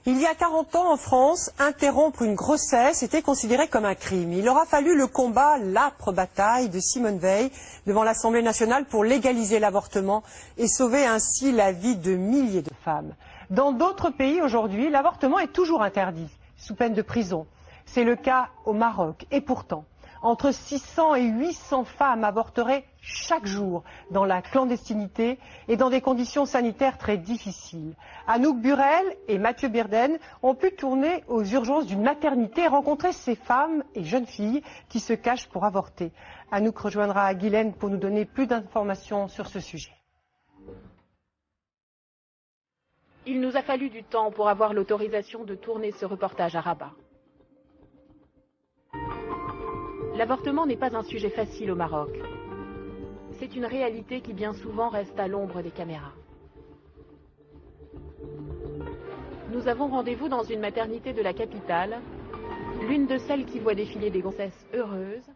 Il y a 40 ans en France, interrompre une grossesse était considéré comme un crime. Il aura fallu le combat, l'âpre bataille de Simone Veil devant l'Assemblée nationale pour légaliser l'avortement et sauver ainsi la vie de milliers de femmes. Dans d'autres pays aujourd'hui, l'avortement est toujours interdit, sous peine de prison. C'est le cas au Maroc. Et pourtant, entre 600 et 800 femmes avorteraient chaque jour dans la clandestinité et dans des conditions sanitaires très difficiles. Anouk Burel et Mathieu Birden ont pu tourner aux urgences d'une maternité et rencontrer ces femmes et jeunes filles qui se cachent pour avorter. Anouk rejoindra Guylaine pour nous donner plus d'informations sur ce sujet. Il nous a fallu du temps pour avoir l'autorisation de tourner ce reportage à Rabat. L'avortement n'est pas un sujet facile au Maroc. C'est une réalité qui bien souvent reste à l'ombre des caméras. Nous avons rendez-vous dans une maternité de la capitale, l'une de celles qui voit défiler des grossesses heureuses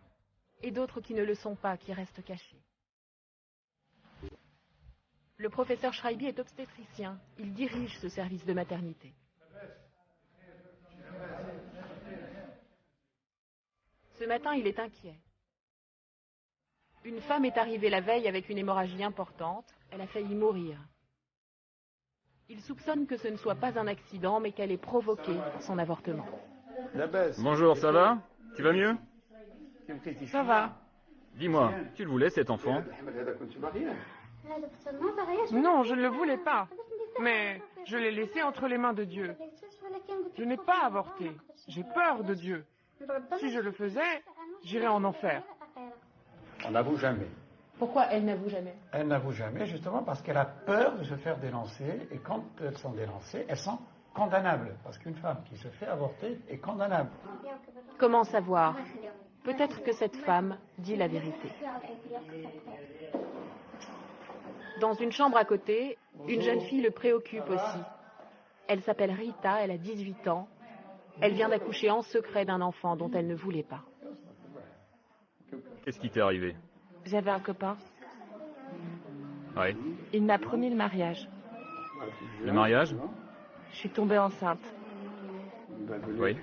et d'autres qui ne le sont pas, qui restent cachées. Le professeur Schreibi est obstétricien. Il dirige ce service de maternité. Ce matin, il est inquiet. Une femme est arrivée la veille avec une hémorragie importante. Elle a failli mourir. Il soupçonne que ce ne soit pas un accident, mais qu'elle ait provoqué son avortement. Bonjour, ça va? Tu vas mieux? Ça va. Dis-moi, tu le voulais cet enfant? Non, je ne le voulais pas. Mais je l'ai laissé entre les mains de Dieu. Je n'ai pas avorté. J'ai peur de Dieu. Si je le faisais, j'irais en enfer. On n'avoue jamais. Pourquoi elle n'avoue jamais? Elle n'avoue jamais justement parce qu'elle a peur de se faire dénoncer et quand elles sont dénoncées, elles sont condamnables. Parce qu'une femme qui se fait avorter est condamnable. Comment savoir? Peut-être que cette femme dit la vérité. Dans une chambre à côté, une jeune fille le préoccupe aussi. Elle s'appelle Rita, elle a 18 ans. Elle vient d'accoucher en secret d'un enfant dont elle ne voulait pas. Qu'est-ce qui t'est arrivé? J'avais un copain. Oui. Il m'a promis le mariage. Le mariage? Je suis tombée enceinte. Oui.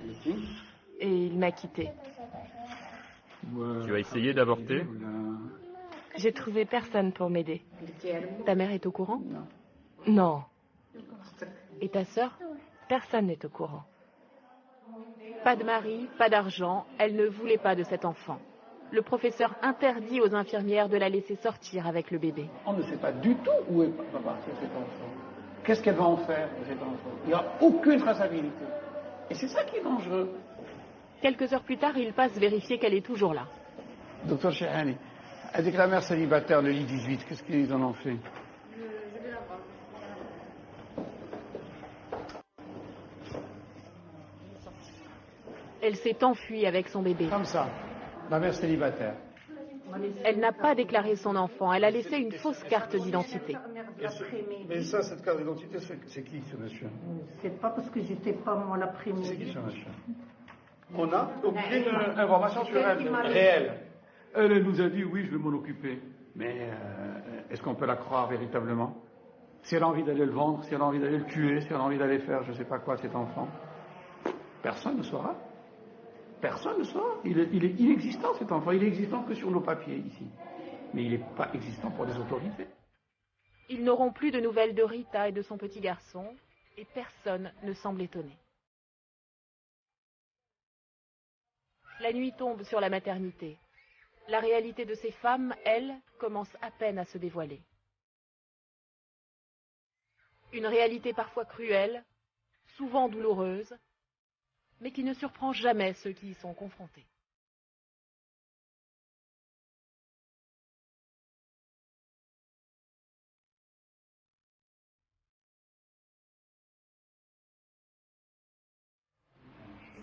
Et il m'a quittée. Tu as essayé d'avorter? J'ai trouvé personne pour m'aider. Ta mère est au courant? Non, Et ta sœur? personne n'est au courant. Pas de mari, pas d'argent. Elle ne voulait pas de cet enfant. Le professeur interdit aux infirmières de la laisser sortir avec le bébé. On ne sait pas du tout où va partir cet enfant. Qu'est-ce qu'elle va en faire de cet enfant? Il n'y a aucune traçabilité. Et c'est ça qui est dangereux. Quelques heures plus tard, il passe vérifier qu'elle est toujours là. Docteur Chehani, avec la mère célibataire de l'I-18, qu'est-ce qu'ils en ont fait? Elle s'est enfuie avec son bébé. Comme ça, la mère célibataire. Elle n'a pas déclaré son enfant. Elle a laissé une fausse carte d'identité. Mais ça, cette carte d'identité, c'est qui ce monsieur? C'est pas parce que j'étais pas moi la première. C'est qui ce monsieur? On a aucune information sur elle, réelle. Elle nous a dit oui, je vais m'en occuper. Mais est-ce qu'on peut la croire véritablement? Si elle a envie d'aller le vendre, si elle a envie d'aller le tuer, si elle a envie d'aller faire je ne sais pas quoi à cet enfant, personne ne saura. Personne ne saura. Il est inexistant cet enfant. Il est existant que sur nos papiers ici. Mais il n'est pas existant pour les autorités. Ils n'auront plus de nouvelles de Rita et de son petit garçon, et personne ne semble étonné. La nuit tombe sur la maternité. La réalité de ces femmes, elle, commence à peine à se dévoiler. Une réalité parfois cruelle, souvent douloureuse, mais qui ne surprend jamais ceux qui y sont confrontés.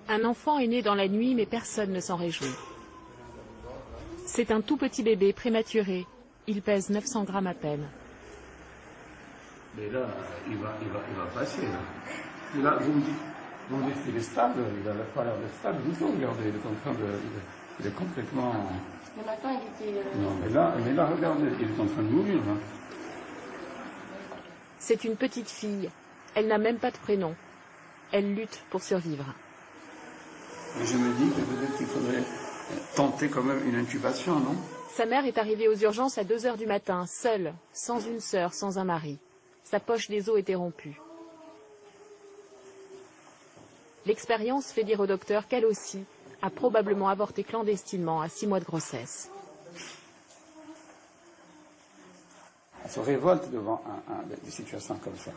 Un enfant est né dans la nuit, mais personne ne s'en réjouit. C'est un tout petit bébé prématuré. Il pèse 900 grammes à peine. Mais là, il va passer. Là, vous me dites, Vous me dites qu'il est stable, il a pas l'air d'être stable du tout, regardez, il est en train de... Il est complètement... Le matin, il était... Non, mais là, regardez, il est en train de mourir, là. C'est une petite fille. Elle n'a même pas de prénom. Elle lutte pour survivre. Et je me dis que peut-être qu'il faudrait tenter quand même une intubation, non? Sa mère est arrivée aux urgences à 2 h du matin, seule, sans une sœur, sans un mari. Sa poche des os était rompue. L'expérience fait dire au docteur qu'elle aussi a probablement avorté clandestinement à 6 mois de grossesse. On se révolte devant des situations comme ça.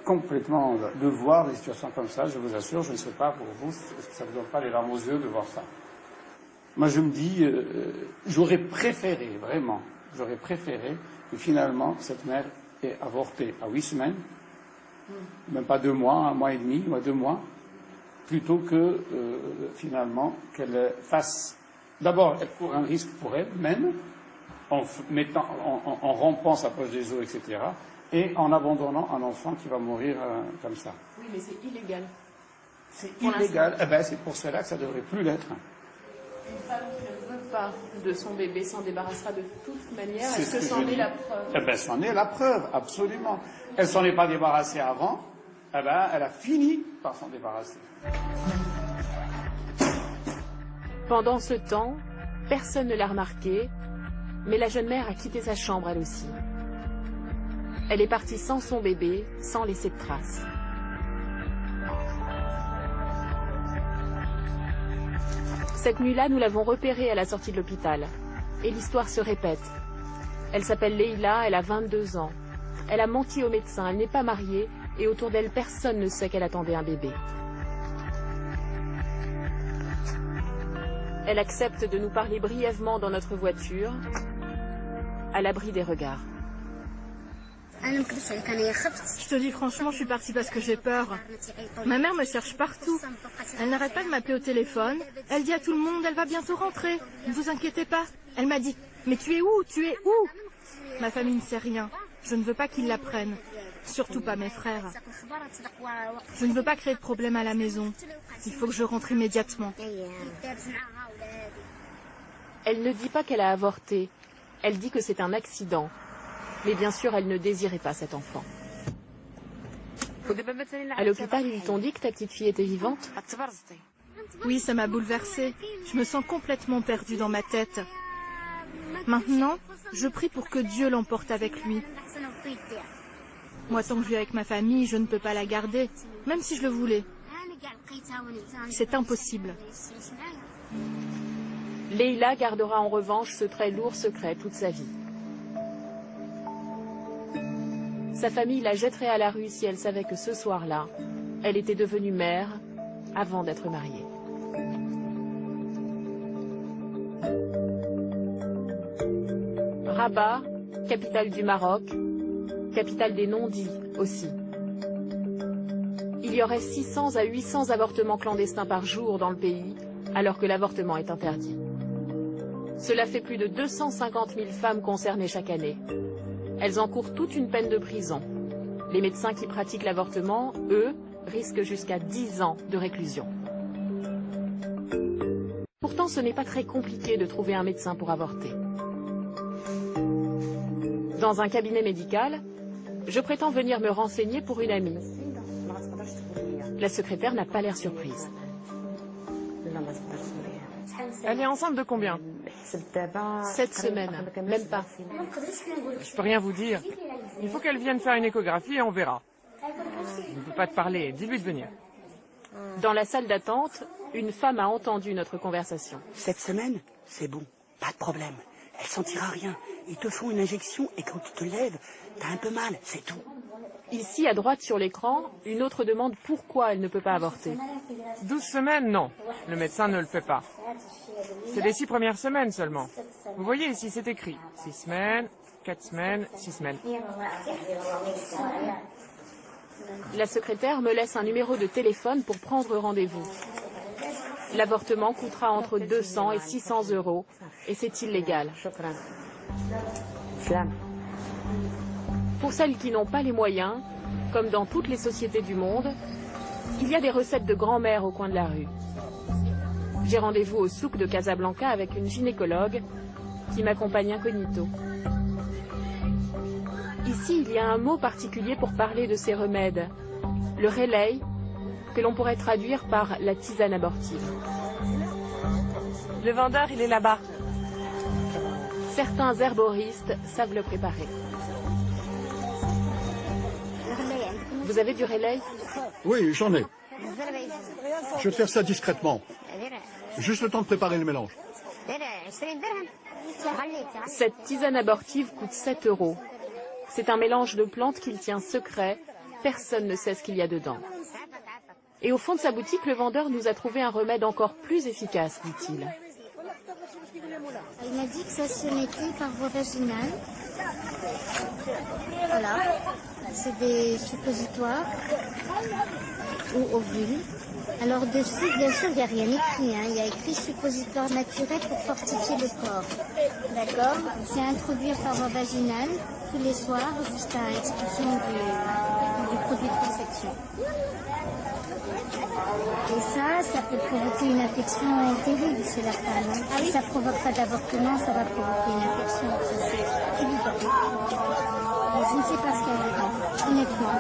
Complètement, de voir des situations comme ça, je vous assure, je ne sais pas pour vous, est-ce que ça ne vous donne pas les larmes aux yeux de voir ça? Moi je me dis, j'aurais préféré, vraiment, j'aurais préféré que finalement cette mère ait avorté à 8 semaines, même pas 2 mois, 1 mois et demi, 2 mois, plutôt que finalement qu'elle fasse, d'abord elle court un risque pour elle-même, en rompant sa poche des os, etc., et en abandonnant un enfant qui va mourir comme ça. Oui, mais c'est illégal. C'est illégal, eh ben, c'est pour cela que ça ne devrait plus l'être. Une femme qui ne veut pas de son bébé s'en débarrassera de toute manière. C'est Est-ce que c'en est la preuve? Eh ben, c'en est la preuve, absolument. Elle s'en est pas débarrassée avant, eh ben, elle a fini par s'en débarrasser. Pendant ce temps, personne ne l'a remarqué, mais la jeune mère a quitté sa chambre elle aussi. Elle est partie sans son bébé, sans laisser de traces. Cette nuit-là, nous l'avons repérée à la sortie de l'hôpital. Et l'histoire se répète. Elle s'appelle Leïla, elle a 22 ans. Elle a menti au médecin, elle n'est pas mariée, et autour d'elle, personne ne sait qu'elle attendait un bébé. Elle accepte de nous parler brièvement dans notre voiture, à l'abri des regards. Je te dis franchement, je suis partie parce que j'ai peur. Ma mère me cherche partout. Elle n'arrête pas de m'appeler au téléphone. Elle dit à tout le monde, elle va bientôt rentrer. Ne vous inquiétez pas. Elle m'a dit, mais tu es où? Tu es où? Ma famille ne sait rien. Je ne veux pas qu'ils l'apprennent. Surtout pas mes frères. Je ne veux pas créer de problème à la maison. Il faut que je rentre immédiatement. Elle ne dit pas qu'elle a avorté. Elle dit que c'est un accident. Mais bien sûr, elle ne désirait pas cet enfant. À l'hôpital, ils t'ont dit que ta petite fille était vivante? Oui, ça m'a bouleversée. Je me sens complètement perdue dans ma tête. Maintenant, je prie pour que Dieu l'emporte avec lui. Moi, tant que je vis avec ma famille, je ne peux pas la garder, même si je le voulais. C'est impossible. Leïla gardera en revanche ce très lourd secret toute sa vie. Sa famille la jetterait à la rue si elle savait que ce soir-là, elle était devenue mère avant d'être mariée. Rabat, capitale du Maroc, capitale des non-dits aussi. Il y aurait 600 à 800 avortements clandestins par jour dans le pays, alors que l'avortement est interdit. Cela fait plus de 250 000 femmes concernées chaque année. Elles encourent toute une peine de prison. Les médecins qui pratiquent l'avortement, eux, risquent jusqu'à 10 ans de réclusion. Pourtant, ce n'est pas très compliqué de trouver un médecin pour avorter. Dans un cabinet médical, je prétends venir me renseigner pour une amie. La secrétaire n'a pas l'air surprise. Elle est enceinte de combien? 7 semaines, même pas. Je peux rien vous dire. Il faut qu'elle vienne faire une échographie et on verra. Je ne peux pas te parler, dis-lui de venir. Dans la salle d'attente, une femme a entendu notre conversation. 7 semaines, c'est bon, pas de problème. Elle sentira rien. Ils te font une injection et quand tu te lèves, t'as un peu mal, c'est tout. Ici, à droite sur l'écran, une autre demande pourquoi elle ne peut pas avorter. 12 semaines, non. Le médecin ne le fait pas. C'est les 6 premières semaines seulement. Vous voyez ici, c'est écrit. 6 semaines, 4 semaines, 6 semaines. La secrétaire me laisse un numéro de téléphone pour prendre rendez-vous. L'avortement coûtera entre 200 et 600 euros et c'est illégal. Pour celles qui n'ont pas les moyens, comme dans toutes les sociétés du monde, Il y a des recettes de grand-mère au coin de la rue. J'ai rendez-vous au souk de Casablanca avec une gynécologue qui m'accompagne incognito. Ici, il y a un mot particulier pour parler de ces remèdes, le relay, que l'on pourrait traduire par la tisane abortive. Le vendeur, il est là-bas. Certains herboristes savent le préparer. Vous avez du relay? Oui, j'en ai. Je vais faire ça discrètement. Juste le temps de préparer le mélange. Cette tisane abortive coûte 7 €. C'est un mélange de plantes qu'il tient secret. Personne ne sait ce qu'il y a dedans. Et au fond de sa boutique, le vendeur nous a trouvé un remède encore plus efficace, dit-il. Il m'a dit que ça se mettait par voie vaginale. Voilà. C'est des suppositoires ou ovules. Alors dessus, bien sûr, il n'y a rien écrit. Il y a écrit suppositoire naturel pour fortifier le corps. D'accord. C'est à introduire par voie vaginale tous les soirs jusqu'à expulsion du produit de conception. Et ça peut provoquer une infection terrible chez la femme. Si ça ne provoque pas d'avortement, ça va provoquer une infection. Ça, c'est évident. Je ne sais pas ce qu'il y a dedans, honnêtement.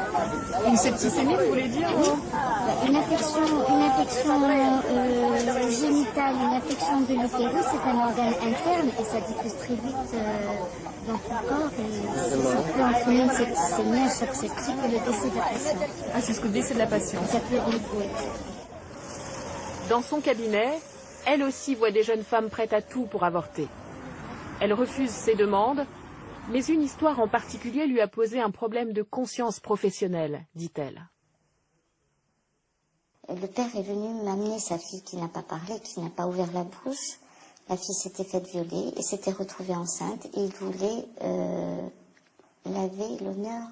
Une septicémie, vous voulez dire? Oui. Une infection génitale, une infection de l'utérus, c'est un organe interne et ça diffuse très vite dans tout le corps et ça peut entraîner une septicémie, un choc septique et le décès de la patiente. Ah, c'est ce que décès de la patiente. Ça peut oui. Dans son cabinet, elle aussi voit des jeunes femmes prêtes à tout pour avorter. Elle refuse ses demandes, mais une histoire en particulier lui a posé un problème de conscience professionnelle, dit-elle. Le père est venu m'amener sa fille qui n'a pas parlé, qui n'a pas ouvert la bouche. La fille s'était faite violer et s'était retrouvée enceinte et il voulait laver l'honneur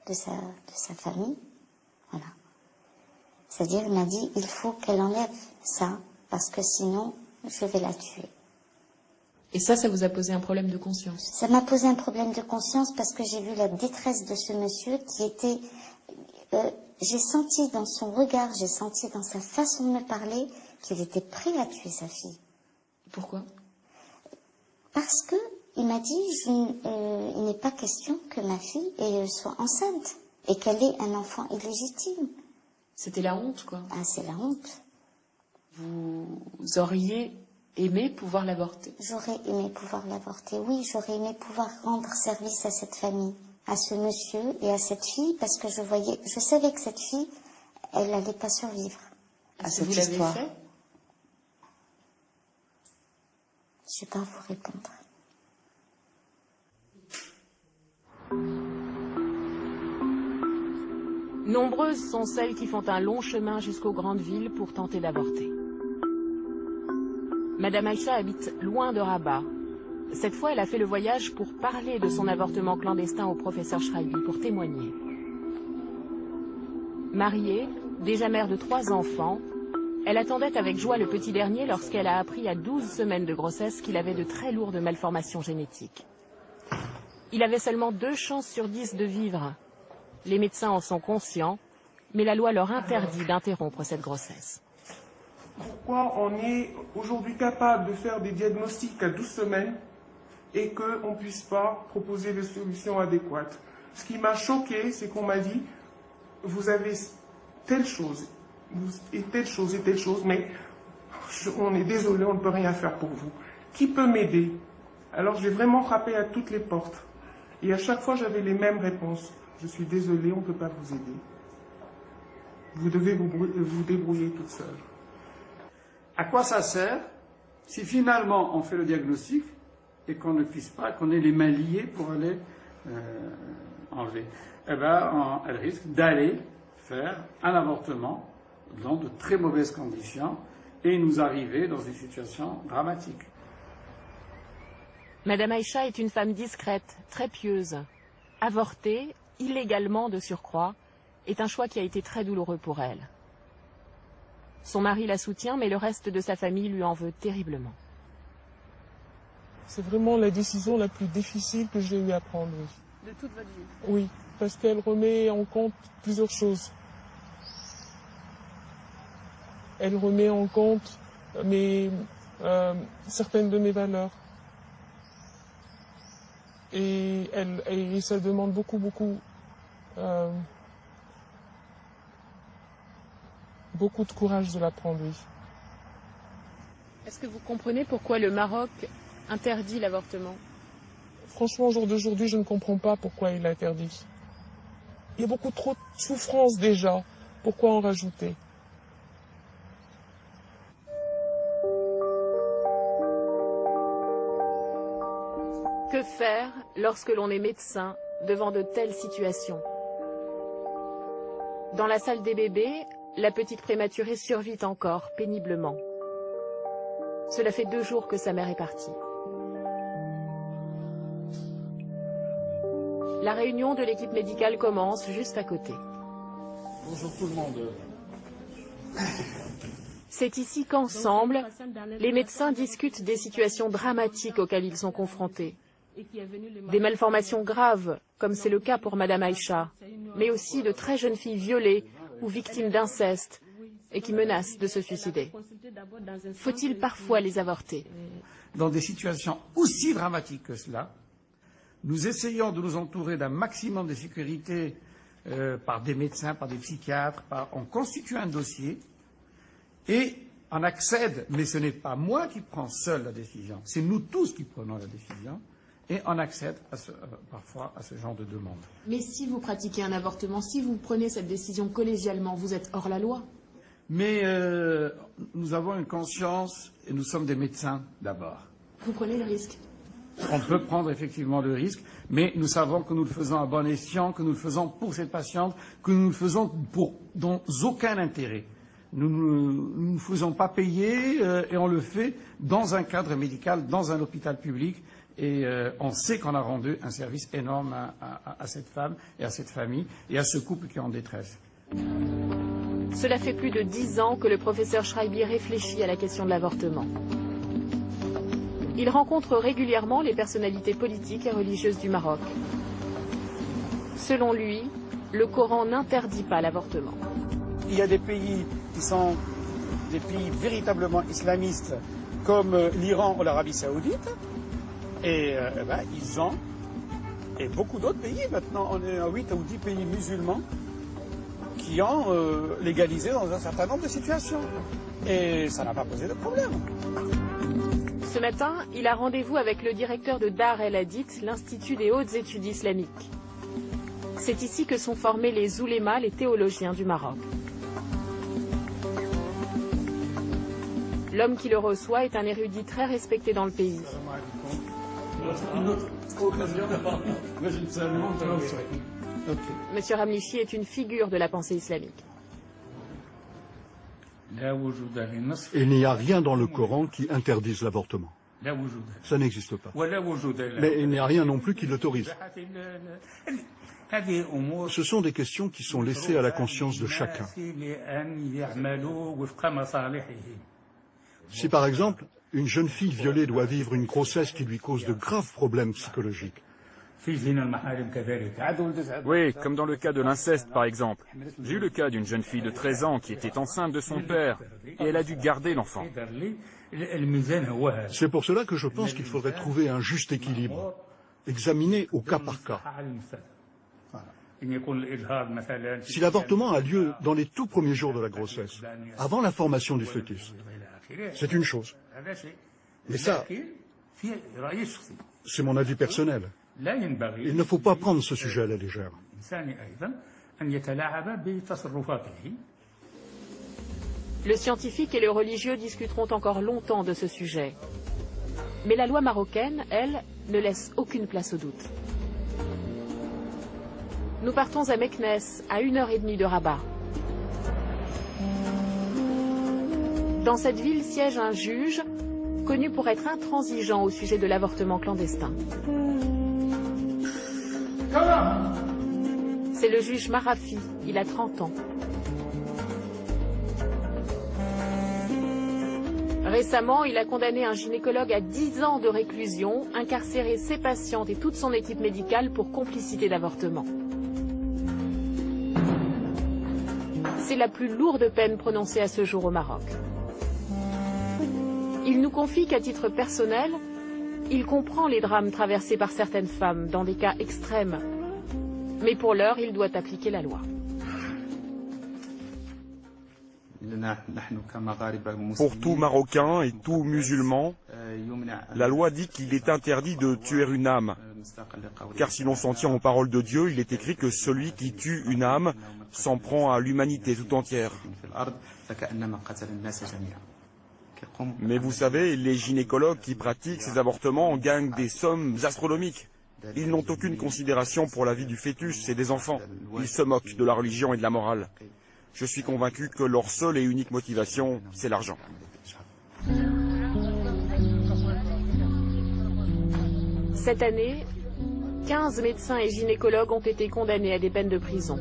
de sa famille. Voilà. C'est-à-dire, il m'a dit, il faut qu'elle enlève ça, parce que sinon, je vais la tuer. Et ça vous a posé un problème de conscience? Ça m'a posé un problème de conscience parce que j'ai vu la détresse de ce monsieur qui était... j'ai senti dans son regard, j'ai senti dans sa façon de me parler qu'il était prêt à tuer sa fille. Pourquoi? Parce que il m'a dit, il n'est pas question que ma fille soit enceinte et qu'elle ait un enfant illégitime. C'était la honte, quoi. Ah, c'est la honte. Vous auriez aimé pouvoir l'avorter? J'aurais aimé pouvoir l'avorter, oui. J'aurais aimé pouvoir rendre service à cette famille, à ce monsieur et à cette fille, parce que je savais que cette fille, elle n'allait pas survivre à cette histoire. Vous l'avez fait? Je ne vais pas vous répondre. Nombreuses sont celles qui font un long chemin jusqu'aux grandes villes pour tenter d'avorter. Madame Aïcha habite loin de Rabat. Cette fois, elle a fait le voyage pour parler de son avortement clandestin au professeur Schraibi, pour témoigner. Mariée, déjà mère de 3 enfants, elle attendait avec joie le petit dernier lorsqu'elle a appris à 12 semaines de grossesse qu'il avait de très lourdes malformations génétiques. Il avait seulement 2 chances sur 10 de vivre. Les médecins en sont conscients, mais la loi leur interdit d'interrompre cette grossesse. Pourquoi on est aujourd'hui capable de faire des diagnostics à 12 semaines et qu'on ne puisse pas proposer des solutions adéquates? Ce qui m'a choqué, c'est qu'on m'a dit, vous avez telle chose, et telle chose, et telle chose, mais on est désolé, on ne peut rien faire pour vous. Qui peut m'aider? Alors j'ai vraiment frappé à toutes les portes. Et à chaque fois, j'avais les mêmes réponses. Je suis désolé, on ne peut pas vous aider. Vous devez vous débrouiller toute seule. À quoi ça sert si finalement on fait le diagnostic et qu'on ne puisse pas, qu'on ait les mains liées pour aller enlever? Eh bien, elle risque d'aller faire un avortement dans de très mauvaises conditions et nous arriver dans une situation dramatique. Madame Aïcha est une femme discrète, très pieuse. Avorter, illégalement de surcroît, est un choix qui a été très douloureux pour elle. Son mari la soutient, mais le reste de sa famille lui en veut terriblement. C'est vraiment la décision la plus difficile que j'ai eu à prendre. De toute votre vie? Oui, parce qu'elle remet en compte plusieurs choses. elle remet en compte certaines de mes valeurs. Et ça demande beaucoup de courage de l'apprendre, oui. Est-ce que vous comprenez pourquoi le Maroc interdit l'avortement? Franchement, au jour d'aujourd'hui, je ne comprends pas pourquoi il l'interdit. Il y a beaucoup trop de souffrance déjà. Pourquoi en rajouter? Que faire lorsque l'on est médecin devant de telles situations? Dans la salle des bébés, la petite prématurée survit encore péniblement. Cela fait 2 jours que sa mère est partie. La réunion de l'équipe médicale commence juste à côté. Bonjour tout le monde. C'est ici qu'ensemble, les médecins discutent des situations dramatiques auxquelles ils sont confrontés. Des malformations graves, comme c'est le cas pour Madame Aïcha, mais aussi de très jeunes filles violées ou victimes d'inceste et qui menacent de se suicider. Faut-il parfois les avorter? Dans des situations aussi dramatiques que cela, nous essayons de nous entourer d'un maximum de sécurité par des médecins, par des psychiatres, on constitue un dossier et on accède, mais ce n'est pas moi qui prends seul la décision, c'est nous tous qui prenons la décision, et on accède parfois à ce genre de demande. Mais si vous pratiquez un avortement, si vous prenez cette décision collégialement, vous êtes hors la loi. Mais nous avons une conscience, et nous sommes des médecins d'abord. Vous prenez le risque. On peut prendre effectivement le risque, mais nous savons que nous le faisons à bon escient, que nous le faisons pour cette patiente, que nous le faisons dans aucun intérêt. Nous ne faisons pas payer et on le fait dans un cadre médical, dans un hôpital public. Et on sait qu'on a rendu un service énorme à cette femme et à cette famille et à ce couple qui est en détresse. Cela fait plus de 10 ans que le professeur Schreiber réfléchit à la question de l'avortement. Il rencontre régulièrement les personnalités politiques et religieuses du Maroc. Selon lui, le Coran n'interdit pas l'avortement. Il y a des pays qui sont des pays véritablement islamistes, comme l'Iran ou l'Arabie Saoudite, et ils ont, et beaucoup d'autres pays, maintenant on est à 8 ou 10 pays musulmans, qui ont légalisé dans un certain nombre de situations. Et ça n'a pas posé de problème. Ce matin, il a rendez-vous avec le directeur de Dar El Hadith, l'Institut des hautes études islamiques. C'est ici que sont formés les oulémas, les théologiens du Maroc. L'homme qui le reçoit est un érudit très respecté dans le pays. Monsieur Ramlichi est une figure de la pensée islamique. Il n'y a rien dans le Coran qui interdise l'avortement. Ça n'existe pas. Mais il n'y a rien non plus qui l'autorise. Ce sont des questions qui sont laissées à la conscience de chacun. Si par exemple, une jeune fille violée doit vivre une grossesse qui lui cause de graves problèmes psychologiques. Oui, comme dans le cas de l'inceste par exemple. J'ai eu le cas d'une jeune fille de 13 ans qui était enceinte de son père et elle a dû garder l'enfant. C'est pour cela que je pense qu'il faudrait trouver un juste équilibre, examiner au cas par cas. Si l'avortement a lieu dans les tout premiers jours de la grossesse, avant la formation du fœtus, c'est une chose. Mais ça, c'est mon avis personnel. Il ne faut pas prendre ce sujet à la légère. Le scientifique et le religieux discuteront encore longtemps de ce sujet. Mais la loi marocaine, elle, ne laisse aucune place au doute. Nous partons à Meknès, à 1h30 de Rabat. Dans cette ville siège un juge, connu pour être intransigeant au sujet de l'avortement clandestin. C'est le juge Marafi, il a 30 ans. Récemment, il a condamné un gynécologue à 10 ans de réclusion, incarcéré ses patientes et toute son équipe médicale pour complicité d'avortement. C'est la plus lourde peine prononcée à ce jour au Maroc. Il nous confie qu'à titre personnel, il comprend les drames traversés par certaines femmes dans des cas extrêmes. Mais pour l'heure, il doit appliquer la loi. Pour tout Marocain et tout musulman, la loi dit qu'il est interdit de tuer une âme. Car si l'on s'en tient aux paroles de Dieu, il est écrit que celui qui tue une âme s'en prend à l'humanité tout entière. Mais vous savez, les gynécologues qui pratiquent ces avortements gagnent des sommes astronomiques. Ils n'ont aucune considération pour la vie du fœtus et des enfants. Ils se moquent de la religion et de la morale. Je suis convaincu que leur seule et unique motivation, c'est l'argent. Cette année, 15 médecins et gynécologues ont été condamnés à des peines de prison.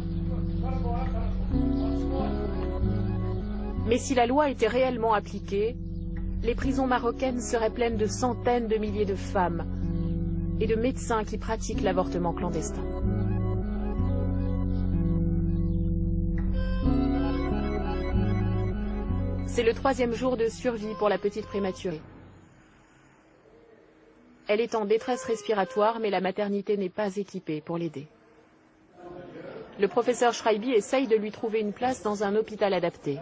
Mais si la loi était réellement appliquée, les prisons marocaines seraient pleines de centaines de milliers de femmes et de médecins qui pratiquent l'avortement clandestin. C'est le 3e jour de survie pour la petite prématurée. Elle est en détresse respiratoire, mais la maternité n'est pas équipée pour l'aider. Le professeur Schreibi essaye de lui trouver une place dans un hôpital adapté.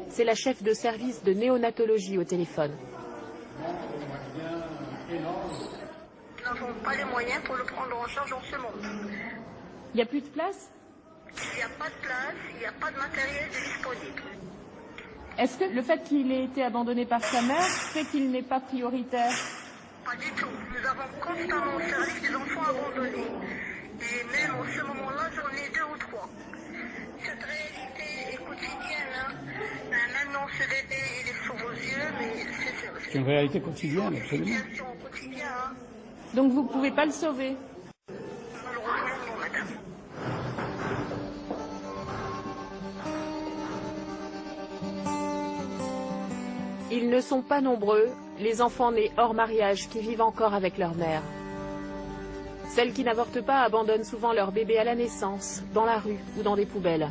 C'est la chef de service de néonatologie au téléphone. Nous n'avons pas les moyens pour le prendre en charge en ce moment. Il n'y a plus de place? Il n'y a pas de place, il n'y a pas de matériel disponible. Est-ce que le fait qu'il ait été abandonné par sa mère fait qu'il n'est pas prioritaire? Pas du tout. Nous avons constamment au service des enfants abandonnés. Et même en ce moment-là, j'en ai 2 ou 3. Cette réalité est quotidienne. Hein. Maintenant, ce bébé, il est sous vos yeux, mais c'est une réalité quotidienne, absolument. Hein. Donc vous ne pouvez pas le sauver? Malheureusement, non, madame. Ils ne sont pas nombreux, les enfants nés hors mariage qui vivent encore avec leur mère. Celles qui n'avortent pas abandonnent souvent leur bébé à la naissance, dans la rue ou dans des poubelles.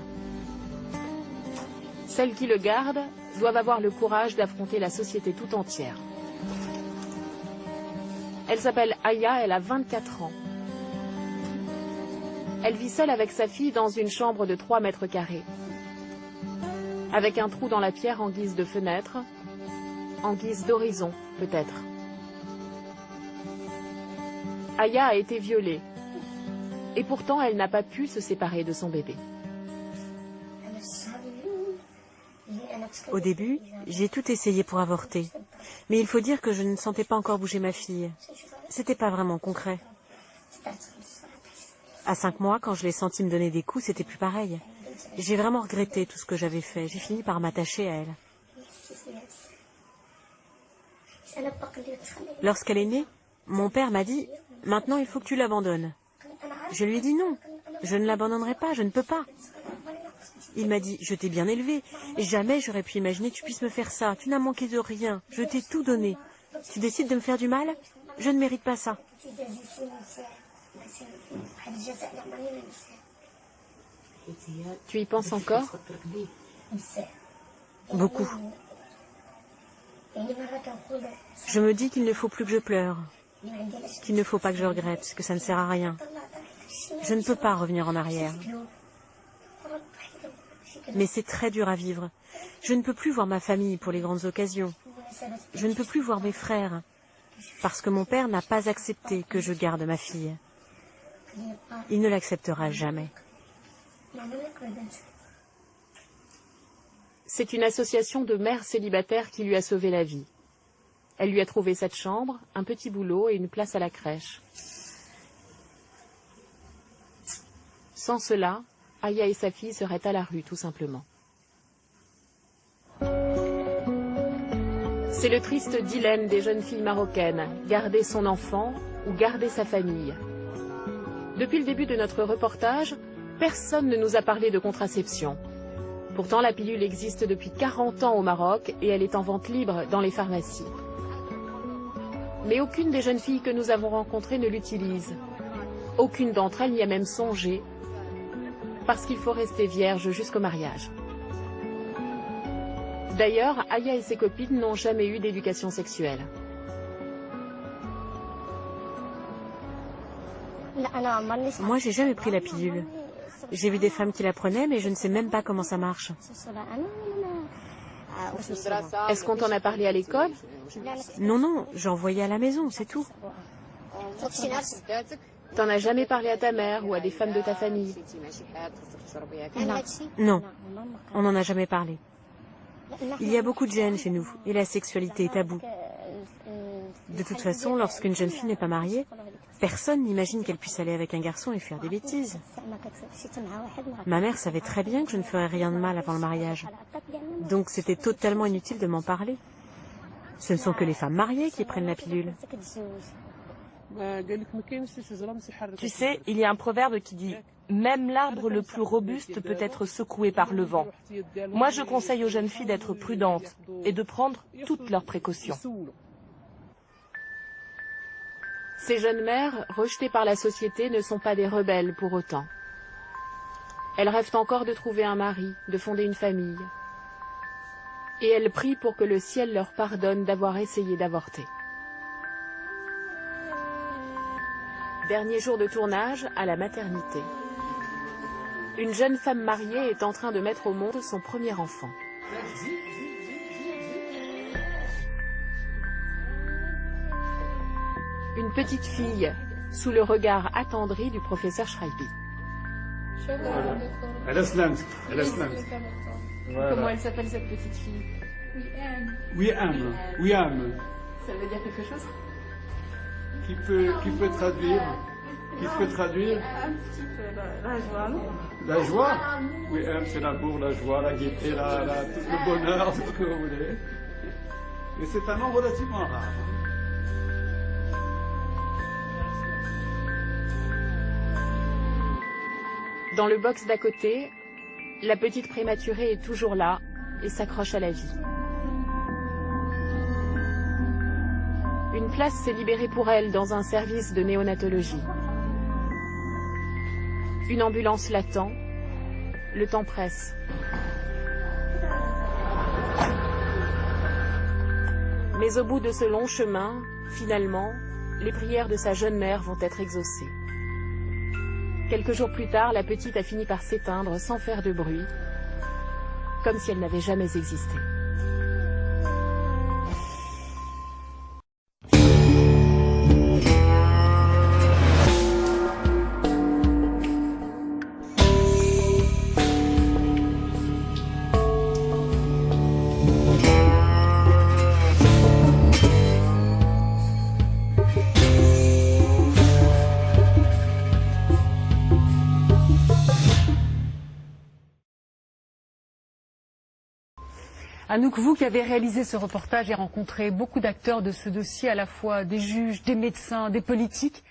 Celles qui le gardent doivent avoir le courage d'affronter la société tout entière. Elle s'appelle Aya, elle a 24 ans. Elle vit seule avec sa fille dans une chambre de 3 mètres carrés. Avec un trou dans la pierre en guise de fenêtre, en guise d'horizon, peut-être. Aya a été violée. Et pourtant, elle n'a pas pu se séparer de son bébé. Au début, j'ai tout essayé pour avorter. Mais il faut dire que je ne sentais pas encore bouger ma fille. C'était pas vraiment concret. À 5 mois, quand je l'ai senti me donner des coups, c'était plus pareil. J'ai vraiment regretté tout ce que j'avais fait. J'ai fini par m'attacher à elle. Lorsqu'elle est née, mon père m'a dit « Maintenant, il faut que tu l'abandonnes ». Je lui ai dit « Non, je ne l'abandonnerai pas, je ne peux pas ». Il m'a dit « Je t'ai bien élevée, et jamais j'aurais pu imaginer que tu puisses me faire ça. Tu n'as manqué de rien, je t'ai tout donné. Tu décides de me faire du mal? Je ne mérite pas ça. » Tu y penses encore? Beaucoup. Je me dis qu'il ne faut plus que je pleure, qu'il ne faut pas que je regrette, que ça ne sert à rien. Je ne peux pas revenir en arrière. Mais c'est très dur à vivre. Je ne peux plus voir ma famille pour les grandes occasions. Je ne peux plus voir mes frères, parce que mon père n'a pas accepté que je garde ma fille. Il ne l'acceptera jamais. C'est une association de mères célibataires qui lui a sauvé la vie. Elle lui a trouvé cette chambre, un petit boulot et une place à la crèche. Sans cela, Aya et sa fille seraient à la rue, tout simplement. C'est le triste dilemme des jeunes filles marocaines, garder son enfant ou garder sa famille. Depuis le début de notre reportage, personne ne nous a parlé de contraception. Pourtant, la pilule existe depuis 40 ans au Maroc et elle est en vente libre dans les pharmacies. Mais aucune des jeunes filles que nous avons rencontrées ne l'utilise. Aucune d'entre elles n'y a même songé, parce qu'il faut rester vierge jusqu'au mariage. D'ailleurs, Aya et ses copines n'ont jamais eu d'éducation sexuelle. Moi, j'ai jamais pris la pilule. J'ai vu des femmes qui la prenaient, mais je ne sais même pas comment ça marche. Est-ce qu'on t'en a parlé à l'école? Non, non, j'en voyais à la maison, c'est tout. T'en as jamais parlé à ta mère ou à des femmes de ta famille? Non, on n'en a jamais parlé. Il y a beaucoup de gêne chez nous, et la sexualité est taboue. De toute façon, lorsqu'une jeune fille n'est pas mariée, personne n'imagine qu'elle puisse aller avec un garçon et faire des bêtises. Ma mère savait très bien que je ne ferais rien de mal avant le mariage. Donc c'était totalement inutile de m'en parler. Ce ne sont que les femmes mariées qui prennent la pilule. Tu sais, il y a un proverbe qui dit « Même l'arbre le plus robuste peut être secoué par le vent ». Moi, je conseille aux jeunes filles d'être prudentes et de prendre toutes leurs précautions. Ces jeunes mères, rejetées par la société, ne sont pas des rebelles pour autant. Elles rêvent encore de trouver un mari, de fonder une famille. Et elles prient pour que le ciel leur pardonne d'avoir essayé d'avorter. Dernier jour de tournage à la maternité. Une jeune femme mariée est en train de mettre au monde son premier enfant. Une petite fille, sous le regard attendri du professeur Schreibi. Voilà. Comment elle s'appelle cette petite fille? Wiam. Ça veut dire quelque chose? Qui peut traduire? Un petit peu la joie, non? La joie? Wiam, c'est l'amour, la joie, la gaieté, tout le bonheur, tout ce que vous voulez. Et c'est un nom relativement rare. Dans le box d'à côté, la petite prématurée est toujours là et s'accroche à la vie. Une place s'est libérée pour elle dans un service de néonatologie. Une ambulance l'attend. Le temps presse. Mais au bout de ce long chemin, finalement, les prières de sa jeune mère vont être exaucées. Quelques jours plus tard, la petite a fini par s'éteindre sans faire de bruit, comme si elle n'avait jamais existé. Anouk, vous qui avez réalisé ce reportage et rencontré beaucoup d'acteurs de ce dossier, à la fois des juges, des médecins, des politiques,